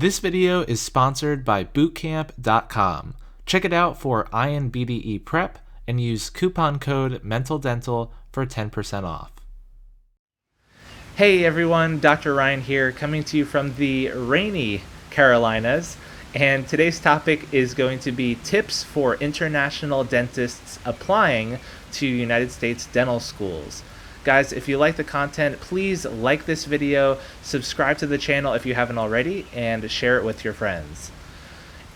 This video is sponsored by Bootcamp.com. Check it out for INBDE prep and use coupon code MENTALDENTAL for 10% off. Hey everyone, Dr. Ryan here, coming to you from the rainy Carolinas. And today's topic is going to be tips for international dentists applying to United States dental schools. Guys, if you like the content, please like this video, subscribe to the channel if you haven't already, and share it with your friends.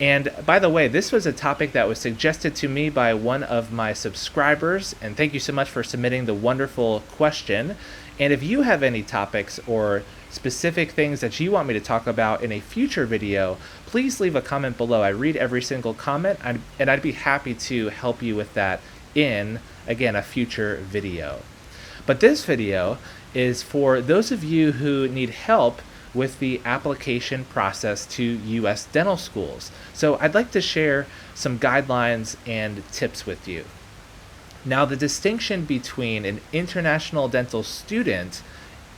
And by the way, this was a topic that was suggested to me by one of my subscribers, and thank you so much for submitting the wonderful question. And if you have any topics or specific things that you want me to talk about in a future video, please leave a comment below. I read every single comment, and I'd be happy to help you with that in, again, a future video. But this video is for those of you who need help with the application process to U.S. dental schools. So I'd like to share some guidelines and tips with you. Now, the distinction between an international dental student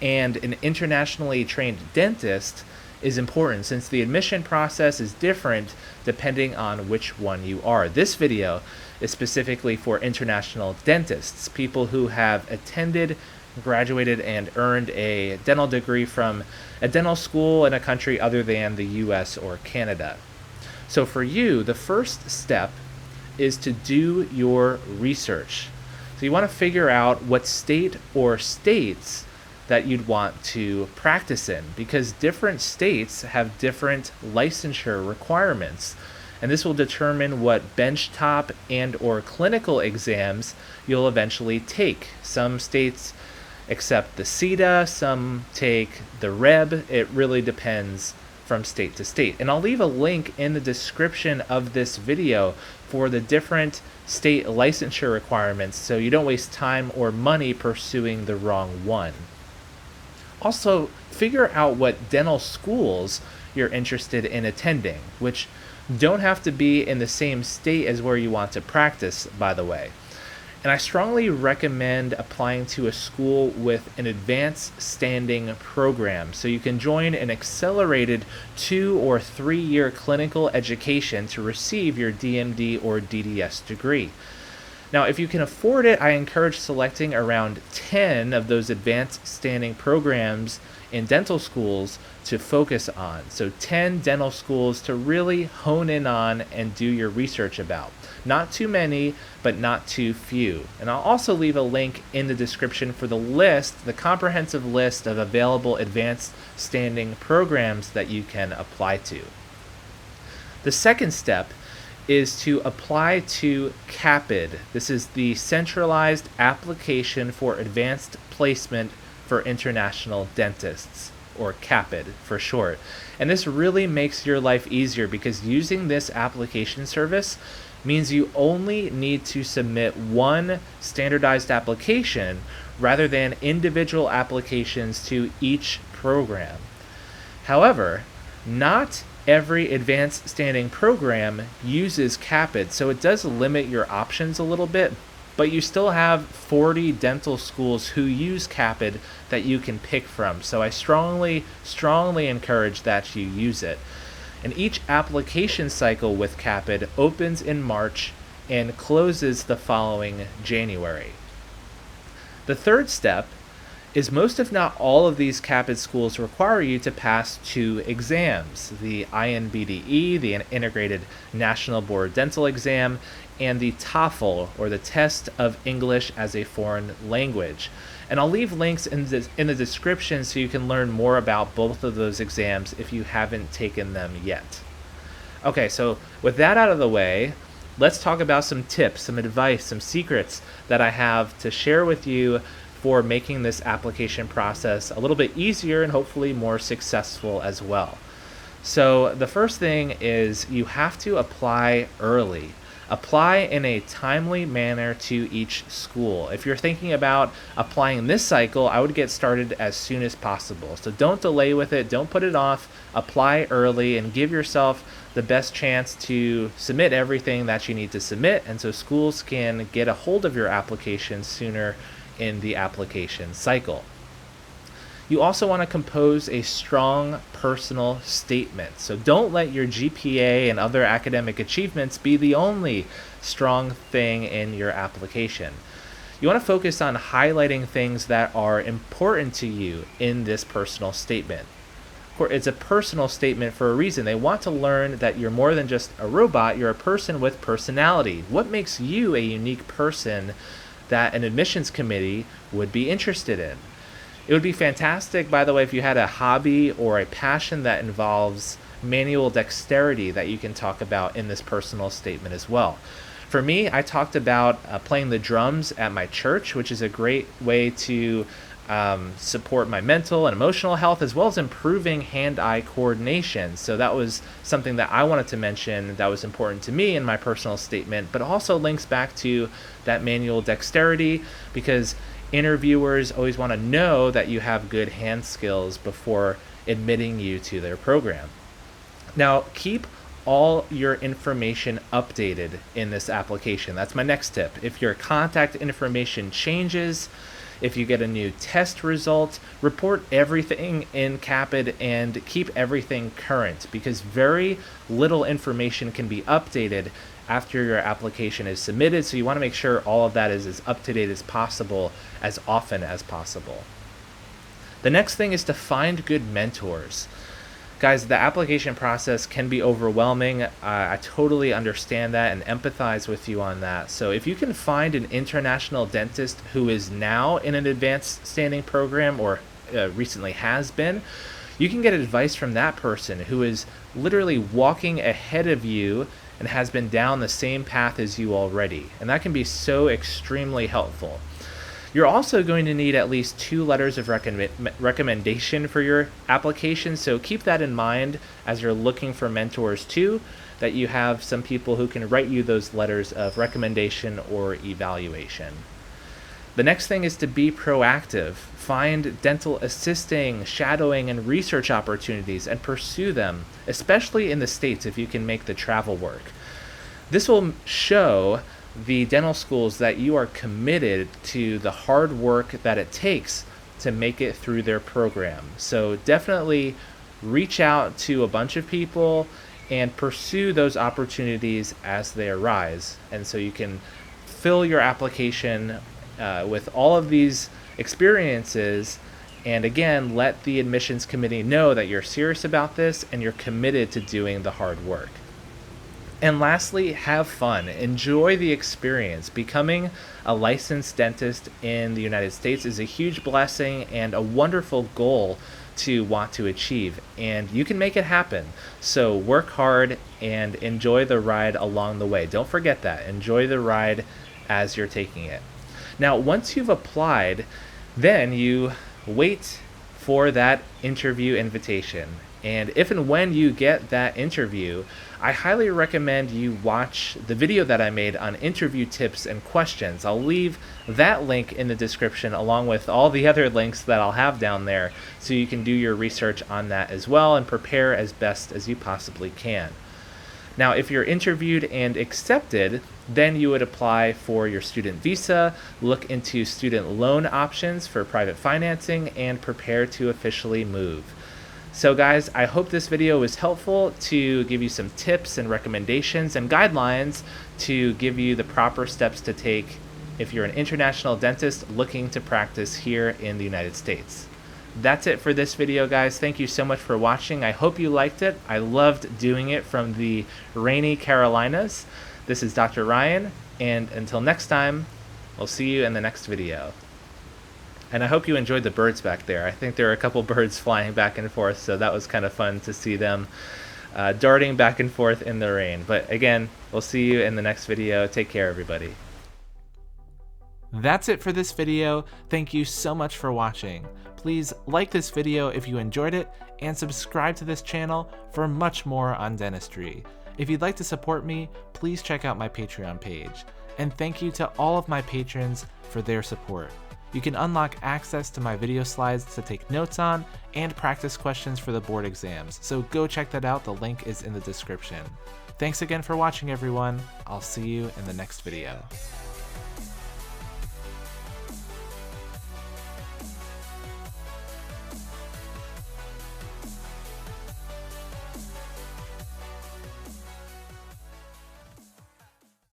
and an internationally trained dentist is important since the admission process is different depending on which one you are. This video is specifically for international dentists, people who have attended, graduated, and earned a dental degree from a dental school in a country other than the US or Canada. So for you, the first step is to do your research. So you want to figure out what state or states that you'd want to practice in, because different states have different licensure requirements, and this will determine what benchtop and or clinical exams you'll eventually take. Some states accept the CETA, some take the REB. It really depends from state to state. And I'll leave a link in the description of this video for the different state licensure requirements so you don't waste time or money pursuing the wrong one. Also, figure out what dental schools you're interested in attending, which don't have to be in the same state as where you want to practice, by the way. And I strongly recommend applying to a school with an advanced standing program, so you can join an accelerated 2 or 3 year clinical education to receive your DMD or DDS degree. Now, if you can afford it, I encourage selecting around 10 of those advanced standing programs in dental schools to focus on. So 10 dental schools to really hone in on and do your research about. Not too many, but not too few. And I'll also leave a link in the description for the list, the comprehensive list of available advanced standing programs that you can apply to. The second step is to apply to CAPID. This is the Centralized Application for Advanced Placement for International Dentists, or CAPID for short. And this really makes your life easier because using this application service means you only need to submit one standardized application rather than individual applications to each program. However, not every advanced standing program uses CAPID, so it does limit your options a little bit, but you still have 40 dental schools who use CAPID that you can pick from. So I strongly encourage that you use it. And each application cycle with CAPID opens in March and closes the following January. The third step is most if not all of these CAPID schools require you to pass 2 exams, the INBDE, the Integrated National Board Dental Exam, and the TOEFL, or the Test of English as a Foreign Language. And I'll leave links in the description so you can learn more about both of those exams if you haven't taken them yet. Okay, so with that out of the way, let's talk about some tips, some advice, some secrets that I have to share with you for making this application process a little bit easier and hopefully more successful as well. So the first thing is you have to apply early. Apply in a timely manner to each school. If you're thinking about applying this cycle, I would get started as soon as possible. So don't delay with it, don't put it off, apply early and give yourself the best chance to submit everything that you need to submit, and so schools can get a hold of your application sooner in the application cycle. You also want to compose a strong personal statement. So don't let your GPA and other academic achievements be the only strong thing in your application. You want to focus on highlighting things that are important to you in this personal statement. It's a personal statement for a reason. They want to learn that you're more than just a robot, you're a person with personality. What makes you a unique person that an admissions committee would be interested in? It would be fantastic, by the way, if you had a hobby or a passion that involves manual dexterity that you can talk about in this personal statement as well. For me, I talked about playing the drums at my church, which is a great way to support my mental and emotional health, as well as improving hand-eye coordination. So that was something that I wanted to mention that was important to me in my personal statement, but also links back to that manual dexterity, because interviewers always want to know that you have good hand skills before admitting you to their program. Now, keep all your information updated in this application. That's my next tip. If your contact information changes, if you get a new test result, report everything in CAPID and keep everything current, because very little information can be updated after your application is submitted. So you want to make sure all of that is as up to date as possible, as often as possible. The next thing is to find good mentors. Guys, the application process can be overwhelming. I totally understand that and empathize with you on that. So if you can find an international dentist who is now in an advanced standing program or recently has been, you can get advice from that person who is literally walking ahead of you and has been down the same path as you already. And that can be so extremely helpful. You're also going to need at least 2 letters of recommendation for your application, so keep that in mind as you're looking for mentors too, that you have some people who can write you those letters of recommendation or evaluation. The next thing is to be proactive. Find dental assisting, shadowing, and research opportunities and pursue them, especially in the States if you can make the travel work. This will show the dental schools that you are committed to the hard work that it takes to make it through their program. So definitely reach out to a bunch of people and pursue those opportunities as they arise. And so you can fill your application with all of these experiences, and again, let the admissions committee know that you're serious about this and you're committed to doing the hard work. And lastly, have fun. Enjoy the experience. Becoming a licensed dentist in the United States is a huge blessing and a wonderful goal to want to achieve, and you can make it happen. So work hard and enjoy the ride along the way. Don't forget that. Enjoy the ride as you're taking it. Now, once you've applied, then you wait for that interview invitation. And if and when you get that interview, I highly recommend you watch the video that I made on interview tips and questions. I'll leave that link in the description along with all the other links that I'll have down there, so you can do your research on that as well and prepare as best as you possibly can. Now, if you're interviewed and accepted, then you would apply for your student visa, look into student loan options for private financing, and prepare to officially move. So guys, I hope this video was helpful to give you some tips and recommendations and guidelines to give you the proper steps to take if you're an international dentist looking to practice here in the United States. That's it for this video, guys. Thank you so much for watching. I hope you liked it. I loved doing it from the rainy Carolinas. This is Dr. Ryan, and until next time, we'll see you in the next video. And I hope you enjoyed the birds back there. I think there are a couple birds flying back and forth, so that was kind of fun to see them darting back and forth in the rain. But again, we'll see you in the next video. Take care, everybody. That's it for this video. Thank you so much for watching. Please like this video if you enjoyed it, and subscribe to this channel for much more on dentistry. If you'd like to support me, please check out my Patreon page. And thank you to all of my patrons for their support. You can unlock access to my video slides to take notes on and practice questions for the board exams, so go check that out. The link is in the description. Thanks again for watching, everyone. I'll see you in the next video.